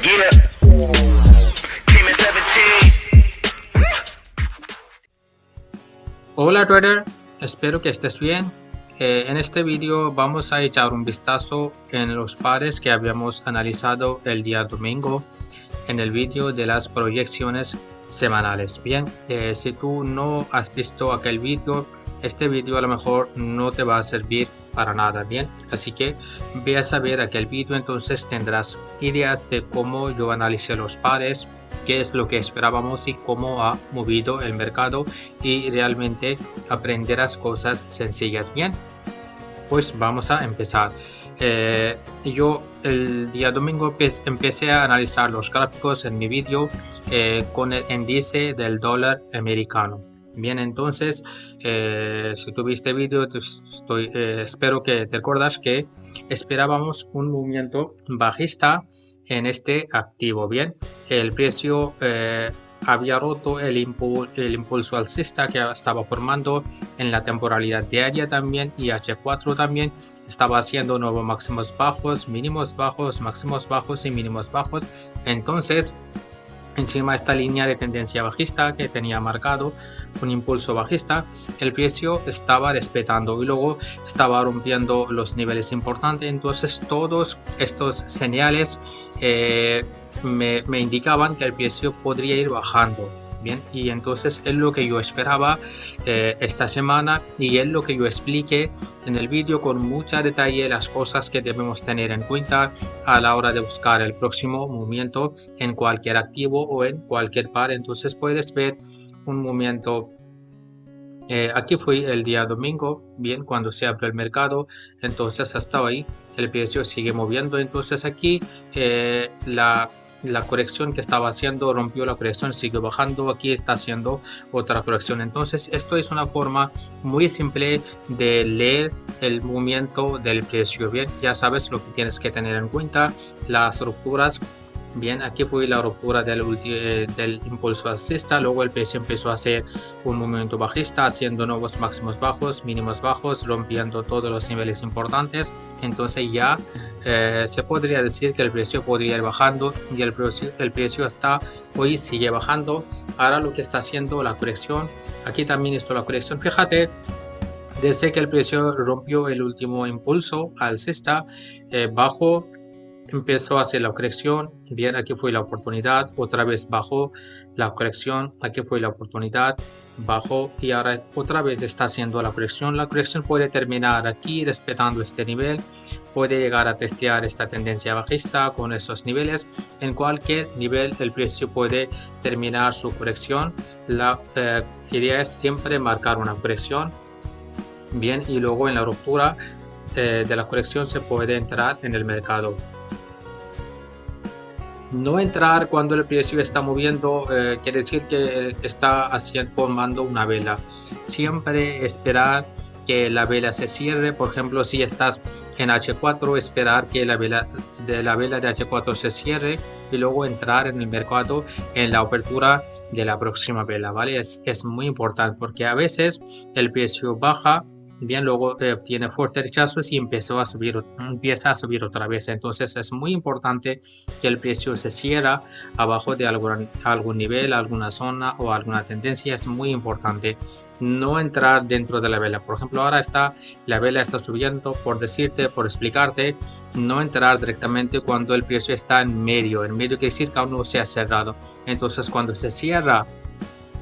Yeah. Came in 17. Hola trader, espero que estés bien. En este vídeo vamos a echar un vistazo en los pares que habíamos analizado el día domingo en el vídeo de las proyecciones semanales. Bien, si tú no has visto aquel vídeo, este vídeo a lo mejor no te va a servir para nada. Bien, así que ve a saber aquel vídeo, entonces tendrás ideas de cómo yo analicé los pares, qué es lo que esperábamos y cómo ha movido el mercado, y realmente aprenderás cosas sencillas. Bien, pues vamos a empezar. Yo el día domingo empecé a analizar los gráficos en mi vídeo con el índice del dólar americano. Bien, entonces si tuviste vídeo, espero que te acuerdas que esperábamos un movimiento bajista en este activo. Bien, el precio había roto el impulso alcista que estaba formando en la temporalidad diaria también, y H4 también estaba haciendo nuevos máximos bajos, mínimos bajos, máximos bajos y mínimos bajos. Entonces encima de esta línea de tendencia bajista que tenía marcado un impulso bajista, el precio estaba respetando y luego estaba rompiendo los niveles importantes. Entonces todos estos señales me indicaban que el precio podría ir bajando. Bien, y entonces es lo que yo esperaba esta semana, y es lo que yo expliqué en el vídeo con mucho detalle, las cosas que debemos tener en cuenta a la hora de buscar el próximo movimiento en cualquier activo o en cualquier par. Entonces puedes ver un movimiento. Aquí fue el día domingo, bien, cuando se abre el mercado, entonces hasta ahí el precio sigue moviendo. Entonces aquí la corrección que estaba haciendo rompió la corrección, sigue bajando, aquí está haciendo otra corrección. Entonces esto es una forma muy simple de leer el movimiento del precio. Bien, ya sabes lo que tienes que tener en cuenta, las rupturas. Bien, aquí fue la ruptura del impulso alcista, luego el precio empezó a hacer un movimiento bajista, haciendo nuevos máximos bajos, mínimos bajos, rompiendo todos los niveles importantes. Entonces ya se podría decir que el precio podría ir bajando, y el precio hasta hoy sigue bajando. Ahora lo que está haciendo la corrección, aquí también hizo la corrección, fíjate. Desde que el precio rompió el último impulso alcista, bajó, empezó a hacer la corrección. Bien, aquí fue la oportunidad, otra vez bajó la corrección, aquí fue la oportunidad, bajó, y ahora otra vez está haciendo la corrección. La corrección puede terminar aquí respetando este nivel, puede llegar a testear esta tendencia bajista con esos niveles. En cualquier nivel el precio puede terminar su corrección. La idea es siempre marcar una corrección. Bien, y luego en la ruptura de la corrección se puede entrar en el mercado. No entrar cuando el precio está moviendo quiere decir que está formando una vela. Siempre esperar que la vela se cierre. Por ejemplo, si estás en H4, esperar que la vela de H4 se cierre y luego entrar en el mercado en la apertura de la próxima vela, ¿vale? Es muy importante, porque a veces el precio baja, bien, luego obtiene fuertes rechazos y empieza a subir otra vez. Entonces es muy importante que el precio se cierre abajo de algún nivel, alguna zona o alguna tendencia. Es muy importante no entrar dentro de la vela. Por ejemplo, ahora la vela está subiendo, por explicarte, no entrar directamente cuando el precio está en medio quiere decir que aún no se ha cerrado. Entonces cuando se cierra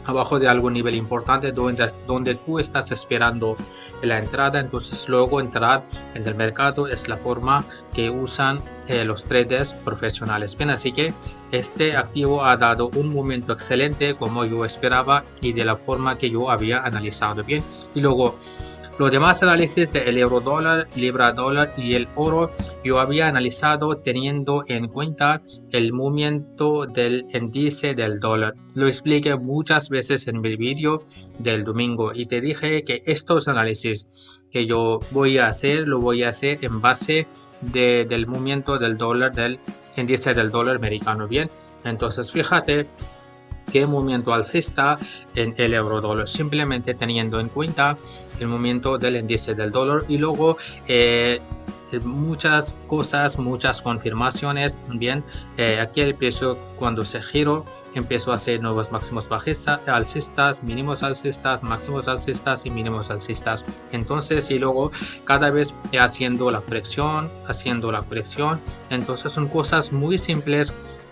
abajo de algún nivel importante donde tú estás esperando la entrada, entonces luego entrar en el mercado es la forma que usan los traders profesionales. Bien, así que este activo ha dado un movimiento excelente como yo esperaba y de la forma que yo había analizado. Bien, y luego los demás análisis del euro dólar, libra dólar y el oro yo había analizado teniendo en cuenta el movimiento del índice del dólar. Lo expliqué muchas veces en mi vídeo del domingo y te dije que estos análisis que yo voy a hacer, lo voy a hacer en base del movimiento del dólar, del índice del dólar americano. Bien, entonces fíjate qué movimiento alcista en el euro dólar, simplemente teniendo en cuenta el movimiento del índice del dólar y luego muchas cosas, muchas confirmaciones. Bien, aquí el precio cuando se giró empezó a hacer nuevos máximos alcistas, mínimos alcistas, máximos alcistas y mínimos alcistas. Entonces, y luego cada vez haciendo la corrección. Entonces son cosas muy simples,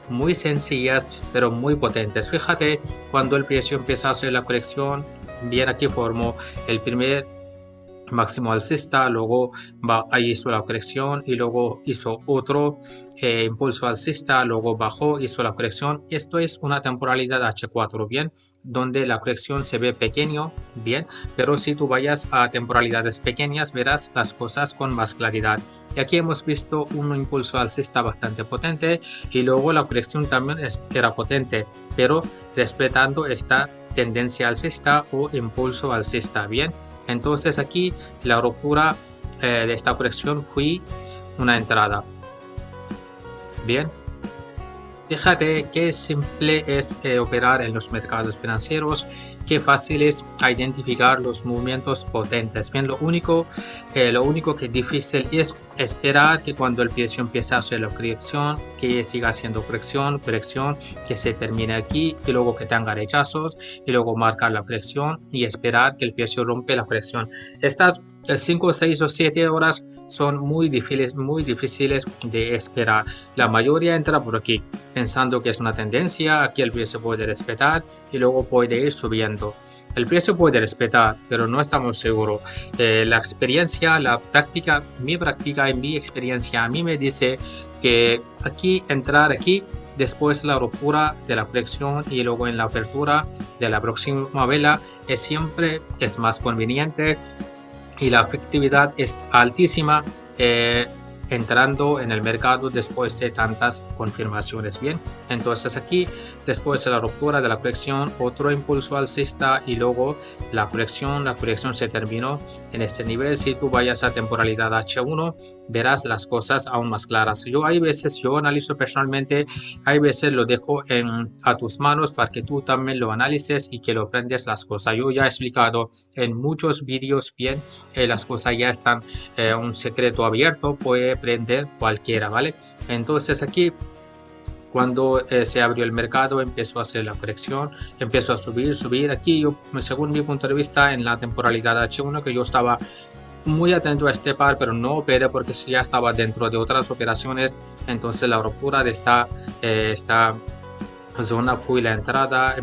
muy sencillas, pero muy potentes. Fíjate, cuando el precio empieza a hacer la corrección, bien, aquí formó el primer máximo alcista, luego ahí hizo la corrección y luego hizo otro impulso alcista, luego bajó, hizo la corrección. Esto es una temporalidad H4, bien, donde la corrección se ve pequeño, bien, pero si tú vayas a temporalidades pequeñas verás las cosas con más claridad. Y aquí hemos visto un impulso alcista bastante potente y luego la corrección también era potente, pero respetando esta tendencia alcista o impulso alcista. Bien, entonces aquí la ruptura de esta corrección fue una entrada. Bien, fíjate qué simple es operar en los mercados financieros, qué fácil es identificar los movimientos potentes. Bien, lo único que es difícil es esperar que cuando el precio empiece a hacer la corrección, que siga haciendo corrección, que se termine aquí y luego que tenga rechazos y luego marcar la corrección y esperar que el precio rompe la corrección. Estas 5, 6 o 7 horas son muy difíciles de esperar. La mayoría entra por aquí pensando que es una tendencia, aquí el precio puede respetar y luego puede ir subiendo. El precio puede respetar, pero no estamos seguros. La experiencia, mi experiencia a mí me dice que entrar aquí, después la ruptura de la corrección y luego en la apertura de la próxima vela siempre es más conveniente y la efectividad es altísima entrando en el mercado después de tantas confirmaciones. Bien, entonces aquí después de la ruptura de la corrección, otro impulso alcista y luego la corrección se terminó en este nivel. Si tú vayas a temporalidad H1 verás las cosas aún más claras. Hay veces yo analizo personalmente, hay veces lo dejo a tus manos para que tú también lo analices y que lo aprendes las cosas. Yo ya he explicado en muchos vídeos, bien, las cosas ya están un secreto abierto, puede aprender cualquiera, ¿vale? Entonces aquí cuando se abrió el mercado empezó a hacer la corrección, empezó a subir aquí. Yo, según mi punto de vista, en la temporalidad H1, que yo estaba muy atento a este par, pero no operé porque ya estaba dentro de otras operaciones. Entonces la ruptura de esta zona fue la entrada,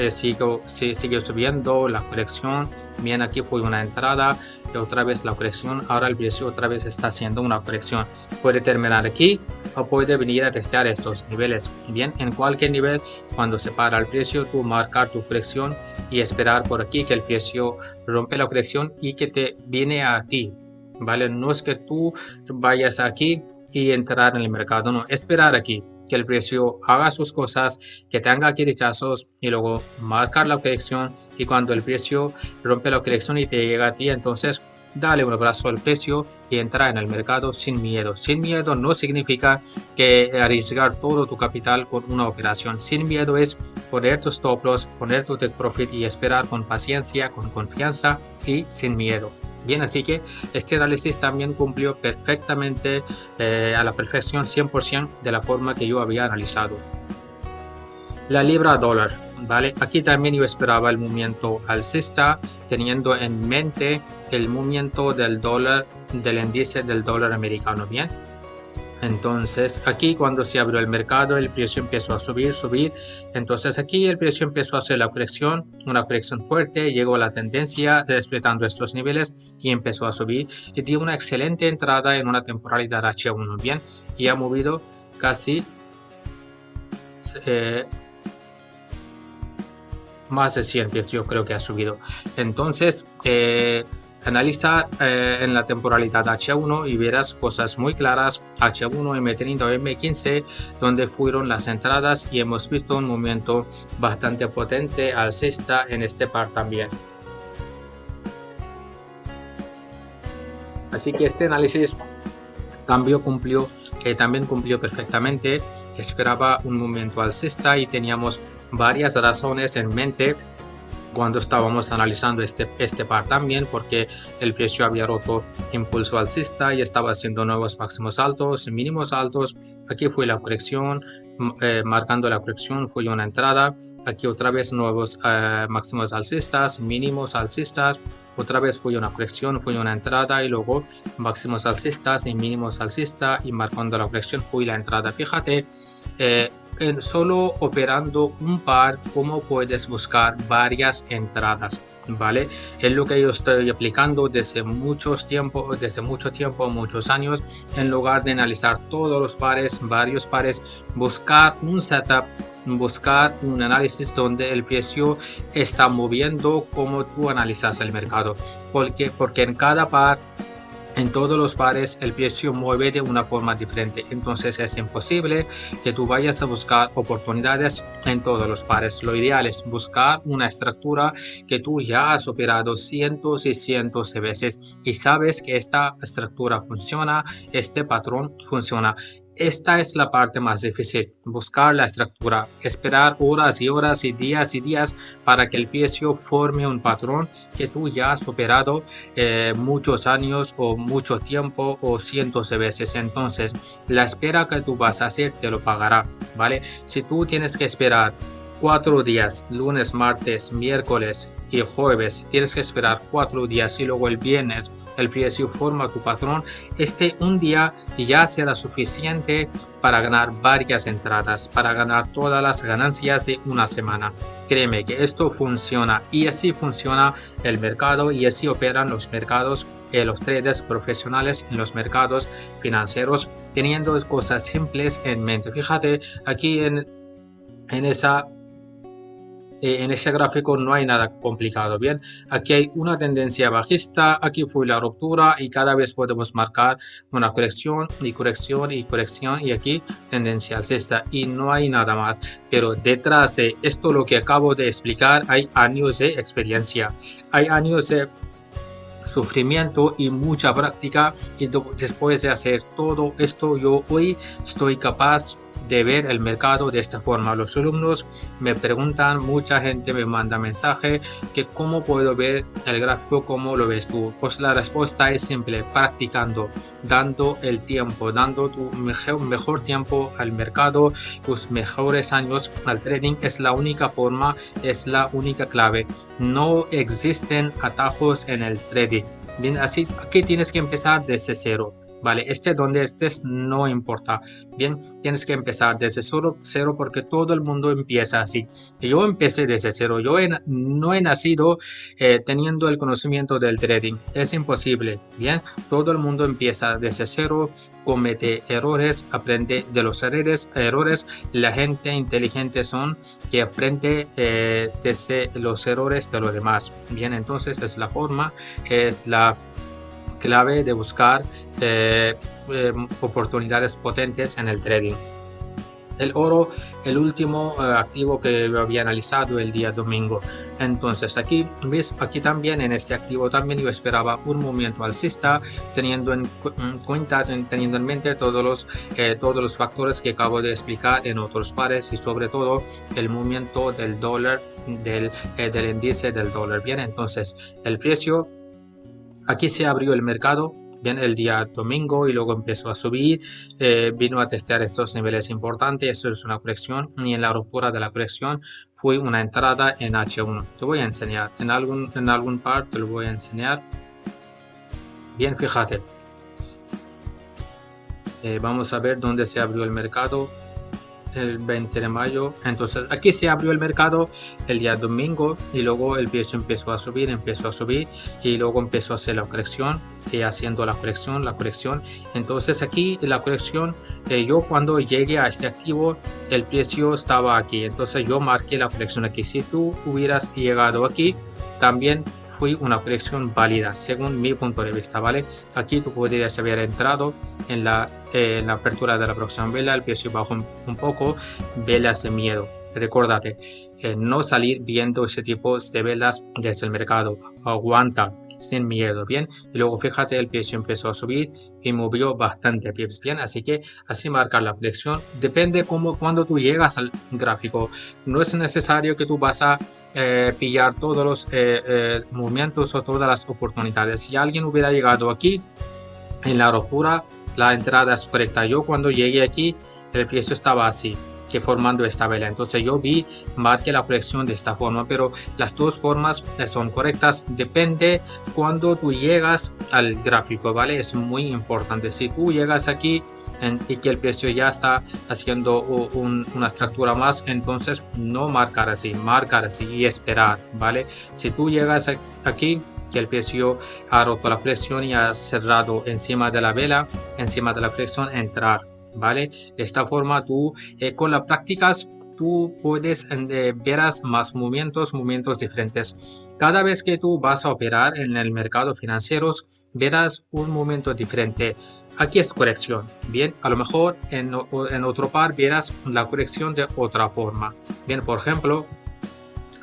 sigue subiendo la corrección. Bien, aquí fue una entrada y otra vez la corrección. Ahora el precio otra vez está haciendo una corrección, puede terminar aquí o puede venir a testear estos niveles. Bien, en cualquier nivel, cuando se para el precio, tú marcar tu corrección y esperar por aquí que el precio rompe la corrección y que te viene a ti, ¿vale? No es que tú vayas aquí y entrar en el mercado, no, esperar aquí que el precio haga sus cosas, que tenga aquí rechazos y luego marcar la corrección. Y cuando el precio rompe la corrección y te llega a ti, entonces dale un abrazo al precio y entra en el mercado sin miedo. Sin miedo no significa que arriesgar todo tu capital con una operación. Sin miedo es poner tus stop loss, poner tu take profit y esperar con paciencia, con confianza y sin miedo. Bien, así que este análisis también cumplió perfectamente a la perfección, 100% de la forma que yo había analizado. La libra dólar, ¿vale? Aquí también yo esperaba el movimiento alcista, teniendo en mente el movimiento del dólar, del índice del dólar americano. Bien, entonces aquí cuando se abrió el mercado el precio empezó a subir. Entonces aquí el precio empezó a hacer la corrección, una corrección fuerte, llegó a la tendencia respetando estos niveles y empezó a subir y dio una excelente entrada en una temporalidad H1. Bien, y ha movido casi más de 100 pies, yo creo que ha subido. Entonces analiza en la temporalidad H1 y verás cosas muy claras, H1, M30 o M15, donde fueron las entradas y hemos visto un movimiento bastante potente alcista en este par también. Así que este análisis también cumplió perfectamente esperaba un movimiento alcista y teníamos varias razones en mente cuando estábamos analizando este par también, porque el precio había roto impulso alcista y estaba haciendo nuevos máximos altos, mínimos altos. Aquí fue la corrección, marcando la corrección fue una entrada. Aquí otra vez nuevos máximos alcistas, mínimos alcistas. Otra vez fue una corrección, fue una entrada y luego máximos alcistas y mínimos alcistas y marcando la corrección fue la entrada. Fíjate, solo operando un par, cómo puedes buscar varias entradas, ¿vale? Es lo que yo estoy aplicando desde mucho tiempo, muchos años. En lugar de analizar todos los pares, varios pares, buscar un setup, buscar un análisis donde el precio está moviendo como tú analizas el mercado, porque en cada par, en todos los pares, el precio mueve de una forma diferente. Entonces es imposible que tú vayas a buscar oportunidades en todos los pares. Lo ideal es buscar una estructura que tú ya has operado cientos y cientos de veces y sabes que esta estructura funciona, este patrón funciona. Esta es la parte más difícil, buscar la estructura, esperar horas y horas y días para que el precio forme un patrón que tú ya has operado muchos años o mucho tiempo o cientos de veces. Entonces la espera que tú vas a hacer te lo pagará, ¿vale? Si tú tienes que esperar 4 días, lunes, martes, miércoles y jueves, tienes que esperar 4 días y luego el viernes el precio forma tu patrón, un día ya será suficiente para ganar varias entradas, para ganar todas las ganancias de una semana. Créeme que esto funciona y así funciona el mercado y así operan los mercados, los traders profesionales en los mercados financieros, teniendo cosas simples en mente. Fíjate aquí en ese gráfico no hay nada complicado. Bien, aquí hay una tendencia bajista, aquí fue la ruptura y cada vez podemos marcar una corrección y corrección y corrección y aquí tendencia alcista y no hay nada más. Pero detrás de esto, lo que acabo de explicar, hay años de experiencia, hay años de sufrimiento y mucha práctica, y después de hacer todo esto yo hoy estoy capaz de ver el mercado de esta forma. Los alumnos me preguntan, mucha gente me manda mensaje que cómo puedo ver el gráfico, cómo lo ves tú. Pues la respuesta es simple: practicando, dando el tiempo, dando tu mejor tiempo al mercado, tus mejores años al trading. Es la única forma, es la única clave. No existen atajos en el trading. Bien, así aquí tienes que empezar desde cero. Vale, donde estés no importa. Bien, tienes que empezar desde cero porque todo el mundo empieza así. Yo empecé desde cero. Yo no he nacido teniendo el conocimiento del trading. Es imposible. Bien, todo el mundo empieza desde cero, comete errores, aprende de los errores. La gente inteligente son que aprende desde los errores de los demás. Bien, entonces es la forma, es la clave de buscar oportunidades potentes en el trading. El oro, el último activo que yo había analizado el día domingo. Entonces aquí ves, aquí también en este activo también yo esperaba un movimiento alcista, teniendo en cuenta, teniendo en mente todos los factores que acabo de explicar en otros pares y sobre todo el movimiento del dólar, del índice del dólar. Bien, entonces el precio, aquí se abrió el mercado bien el día domingo y luego empezó a subir, vino a testear estos niveles importantes. Esto es una corrección y en la ruptura de la corrección fue una entrada en H1. Te voy a enseñar en algún par, te lo voy a enseñar. Bien, fíjate, vamos a ver dónde se abrió el mercado el 20 de mayo. Entonces aquí se abrió el mercado el día domingo y luego el precio empezó a subir y luego empezó a hacer la corrección y haciendo la corrección. Entonces aquí la corrección, yo cuando llegué a este activo el precio estaba aquí, entonces yo marqué la corrección aquí. Si tú hubieras llegado aquí también fue una corrección válida según mi punto de vista, ¿vale? Aquí tú podrías haber entrado en la apertura de la próxima vela, el precio bajó un poco, velas de miedo. Recuérdate, no salir viendo ese tipo de velas desde el mercado. Aguanta, sin miedo, bien. Y luego fíjate, el precio empezó a subir y movió bastante pips, bien. Así que así marcar la flexión. Depende cuando tú llegas al gráfico. No es necesario que tú vas a pillar todos los movimientos o todas las oportunidades. Si alguien hubiera llegado aquí en la ruptura, la entrada es correcta. Yo cuando llegué aquí, el precio estaba así, que formando esta vela. Entonces yo marqué la corrección de esta forma, pero las dos formas son correctas. Depende cuando tú llegas al gráfico, ¿vale? Es muy importante. Si tú llegas aquí y que el precio ya está haciendo una estructura más, entonces no marcar así y esperar, ¿vale? Si tú llegas aquí, que el precio ha roto la flexión y ha cerrado encima de la vela, encima de la flexión, entrar, ¿vale? De esta forma tú con las prácticas tú puedes verás más movimientos diferentes. Cada vez que tú vas a operar en el mercado financiero, verás un movimiento diferente. Aquí es corrección, bien, a lo mejor en otro par verás la corrección de otra forma. Bien, por ejemplo,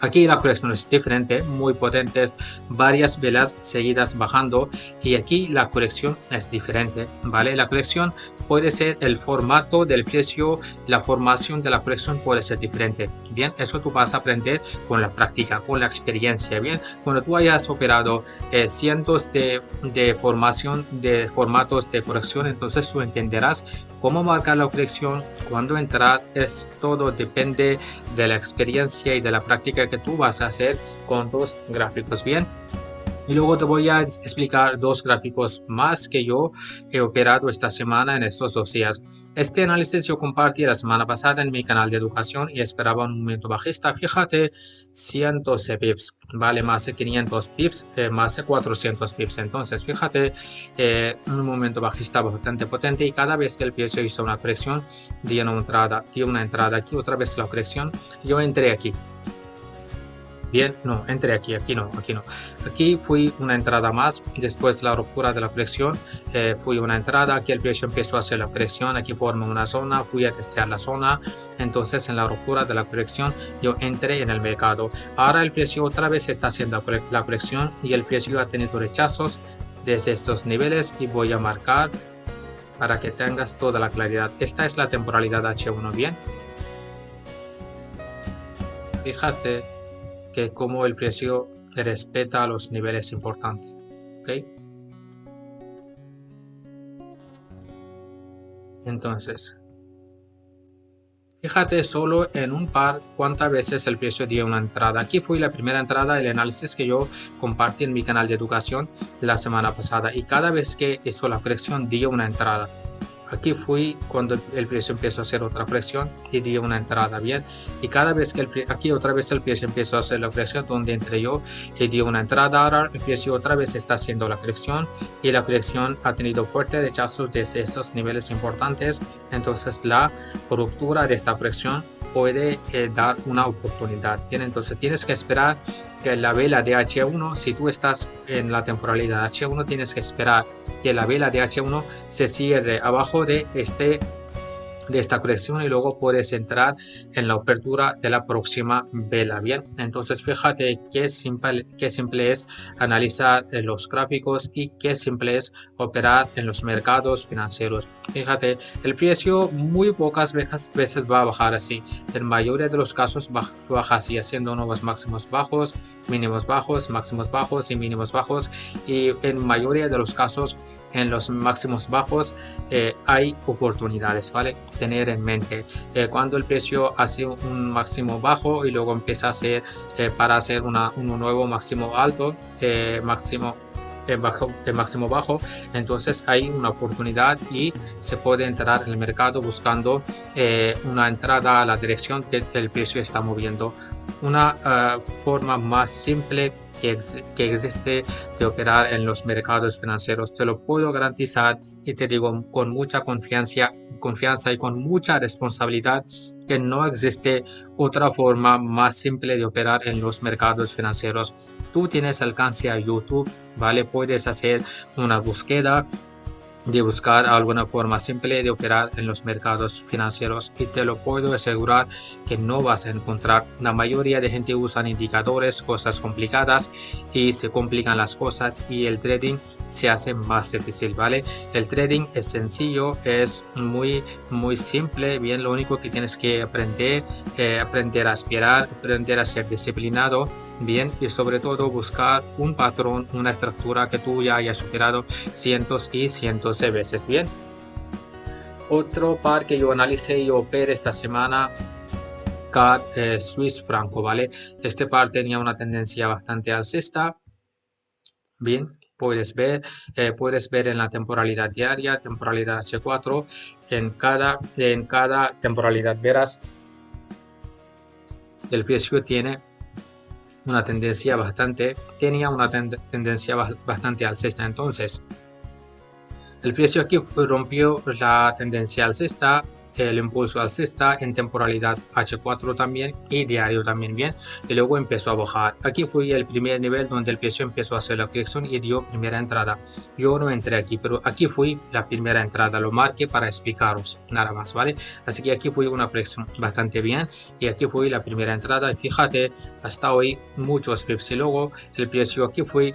aquí la corrección es diferente, muy potentes, varias velas seguidas bajando, y aquí la corrección es diferente, ¿vale? La corrección puede ser el formato del precio, la formación de la corrección puede ser diferente. Bien, eso tú vas a aprender con la práctica, con la experiencia. Bien, cuando tú hayas operado cientos de formatos de corrección, entonces tú entenderás cómo marcar la corrección, cuándo entrar. Todo depende de la experiencia y de la práctica que tú vas a hacer con dos gráficos. Bien, y luego te voy a explicar dos gráficos más que yo he operado esta semana en estos 2 días. Este análisis yo compartí la semana pasada en mi canal de educación y esperaba un movimiento bajista. Fíjate, 100 pips, vale, más de 500 pips, más de 400 pips. Entonces, fíjate, un movimiento bajista bastante potente, y cada vez que el precio hizo una corrección, dio una entrada aquí, otra vez la corrección, yo entré aquí. Bien, no, entré aquí no. Aquí fui una entrada más, después de la ruptura de la corrección, fui una entrada, aquí el precio empezó a hacer la corrección, aquí forma una zona, fui a testear la zona, entonces en la ruptura de la corrección yo entré en el mercado. Ahora el precio otra vez está haciendo la corrección y el precio ha tenido rechazos desde estos niveles, y voy a marcar para que tengas toda la claridad. Esta es la temporalidad H1, bien. Fíjate que como el precio respeta los niveles importantes, ¿ok? Entonces, fíjate solo en un par cuántas veces el precio dio una entrada. Aquí fue la primera entrada, el análisis que yo compartí en mi canal de educación la semana pasada, y cada vez que hizo la corrección dio una entrada. Aquí fui cuando el precio empezó a hacer otra corrección y dio una entrada, bien. Y cada vez que aquí otra vez el precio empezó a hacer la corrección, donde entré yo y dio una entrada. Ahora el precio otra vez está haciendo la corrección, y la corrección ha tenido fuertes rechazos desde estos niveles importantes. Entonces la ruptura de esta corrección puede dar una oportunidad. Bien, entonces tienes que esperar que la vela de H1, si tú estás en la temporalidad H1, tienes que esperar que la vela de H1 se cierre abajo de esta corrección, y luego puedes entrar en la apertura de la próxima vela. Bien, entonces fíjate qué simple es analizar los gráficos y qué simple es operar en los mercados financieros. Fíjate, el precio muy pocas veces va a bajar así. En mayoría de los casos baja así, haciendo nuevos máximos bajos, mínimos bajos, máximos bajos y mínimos bajos, y en mayoría de los casos en los máximos bajos hay oportunidades, ¿vale? Tener en mente cuando el precio hace un máximo bajo y luego empieza a hacer para hacer un nuevo máximo alto, máximo bajo, entonces hay una oportunidad y se puede entrar en el mercado buscando una entrada a la dirección que el precio está moviendo. Una forma más simple que existe de operar en los mercados financieros, te lo puedo garantizar, y te digo con mucha confianza y con mucha responsabilidad, que no existe otra forma más simple de operar en los mercados financieros. Tú tienes alcance a YouTube, ¿vale? Puedes hacer una búsqueda de buscar alguna forma simple de operar en los mercados financieros, y te lo puedo asegurar que no vas a encontrar. La mayoría de gente usan indicadores, cosas complicadas, y se complican las cosas y el trading se hace más difícil, ¿vale? El trading es sencillo, es muy simple. Bien, lo único que tienes que aprender a esperar, aprender a ser disciplinado, bien, y sobre todo buscar un patrón, una estructura que tú ya hayas superado cientos y cientos de veces. Bien, otro par que yo analicé y operé esta semana, CAD Swiss franco, ¿vale? Este par tenía una tendencia bastante alcista. Bien, puedes ver en la temporalidad diaria, temporalidad H4, en cada temporalidad verás el precio tenía una tendencia bastante alcista. Entonces, el precio aquí rompió la tendencia alcista, el impulso alcista en temporalidad H4 también y diario también, bien, y luego empezó a bajar. Aquí fue el primer nivel donde el precio empezó a hacer la corrección y dio primera entrada. Yo no entré aquí, pero aquí fue la primera entrada, lo marqué para explicaros nada más, ¿vale? Así que aquí fue una corrección bastante bien y aquí fue la primera entrada, y fíjate, hasta hoy muchos pips, y luego el precio aquí fue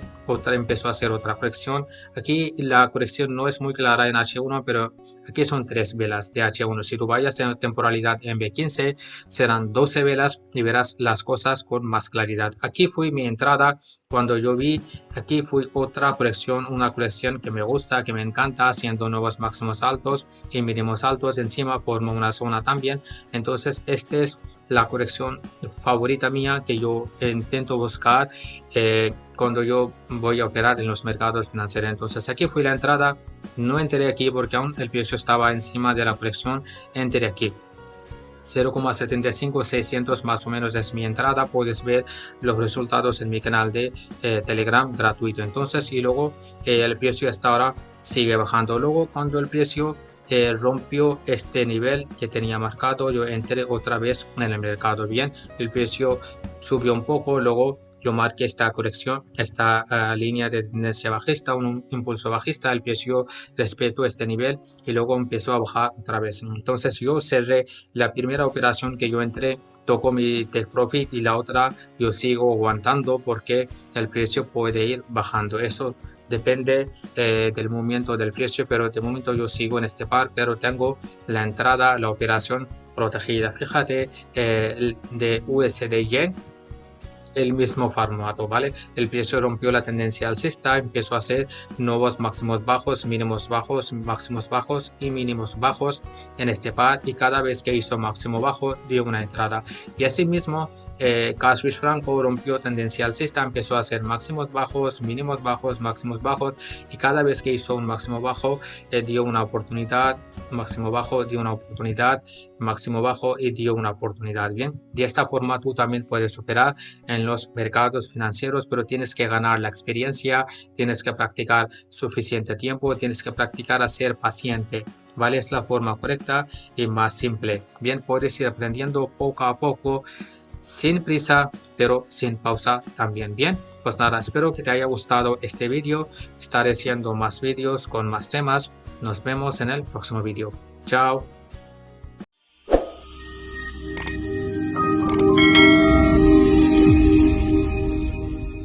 empezó a hacer otra corrección. Aquí la corrección no es muy clara en H1, pero aquí son 3 velas de H1. Si tú vayas en temporalidad en B15, serán 12 velas y verás las cosas con más claridad. Aquí fue mi entrada cuando yo vi. Aquí fue otra corrección, una corrección que me gusta, que me encanta, haciendo nuevos máximos altos y mínimos altos. Encima forma una zona también. Entonces, esta es la corrección favorita mía que yo intento buscar cuando yo voy a operar en los mercados financieros. Entonces, aquí fue la entrada. No entré aquí porque aún el precio estaba encima de la corrección. Entré aquí 0,75600 más o menos es mi entrada. Puedes ver los resultados en mi canal de Telegram gratuito. Entonces, y luego el precio hasta ahora sigue bajando. Luego, cuando el precio rompió este nivel que tenía marcado, yo entré otra vez en el mercado. Bien, el precio subió un poco, luego yo marqué esta corrección, esta línea de tendencia bajista, un impulso bajista, el precio respetó este nivel y luego empezó a bajar otra vez. Entonces yo cerré la primera operación que yo entré, tocó mi take profit, y la otra yo sigo aguantando porque el precio puede ir bajando. Eso depende del movimiento del precio, pero de momento yo sigo en este par, pero tengo la entrada, la operación protegida. Fíjate, de USD Yen, el mismo formato, ¿vale? El precio rompió la tendencia alcista, empezó a hacer nuevos máximos bajos, mínimos bajos, máximos bajos y mínimos bajos en este par, y cada vez que hizo máximo bajo dio una entrada. Y asimismo, CAD Swiss franco rompió tendencia alcista, empezó a hacer máximos bajos, mínimos bajos, máximos bajos, y cada vez que hizo un máximo bajo dio una oportunidad, máximo bajo, dio una oportunidad, máximo bajo y dio una oportunidad. Bien, de esta forma tú también puedes operar en los mercados financieros, pero tienes que ganar la experiencia, tienes que practicar suficiente tiempo, tienes que practicar a ser paciente, ¿vale? Es la forma correcta y más simple. Bien, puedes ir aprendiendo poco a poco, sin prisa, pero sin pausa también. Bien, pues nada, espero que te haya gustado este vídeo. Estaré haciendo más vídeos con más temas. Nos vemos en el próximo vídeo. Chao.